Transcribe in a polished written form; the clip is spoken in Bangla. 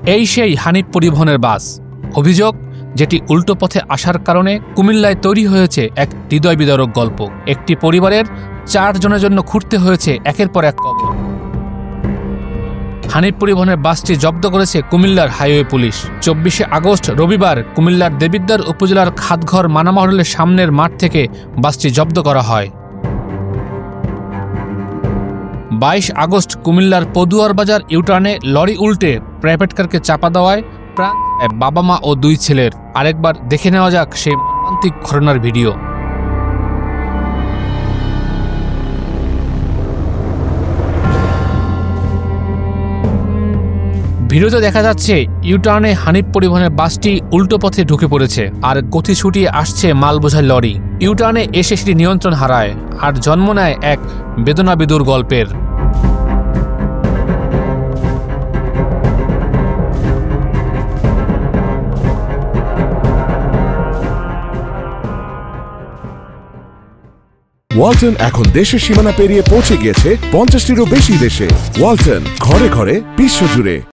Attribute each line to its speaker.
Speaker 1: এই সেই হানিফ পরিবহনের বাস। অভিযোগ, যেটি উল্টো পথে আসার কারণে কুমিল্লায় তৈরি হয়েছে এক হৃদয় বিদারক গল্প। একটি পরিবারের 4 জনের জন্য খুঁড়তে হয়েছে একের পর এক কবর। হানিফ পরিবহনের বাসটি জব্দ করেছে কুমিল্লার হাইওয়ে পুলিশ। 24শে আগস্ট রবিবার কুমিল্লার দেবিদ্বার উপজেলার খাতঘর মানামা হোটেলের সামনের মাঠ থেকে বাসটি জব্দ করা হয়। 22 আগস্ট কুমিল্লার পদুয়ার বাজার ইউটার্নে লরি উল্টে প্রাইভেট কারকে চাপা দেওয়ায় প্রাণ বাবা মা ও 2 ছেলের। আরেকবার দেখে নেওয়া যাক সেই মর্মান্তিক ঘটনার ভিডিও। ভিডিওতে দেখা যাচ্ছে ইউটার্নে হানিফ পরিবহনের বাসটি উল্টো পথে ঢুকে পড়েছে আর গতি ছুটিয়ে আসছে মাল বোঝাই লরি। ইউটার্নে এসে সেটি নিয়ন্ত্রণ হারায় আর জন্ম নেয় এক বেদনাবিদুর গল্পের।
Speaker 2: ওয়ালটন এখন দেশের সীমানা পেরিয়ে পৌঁছে গিয়েছে 50টিরও বেশি দেশে। ওয়ালটন, ঘরে ঘরে বিশ্বজুড়ে।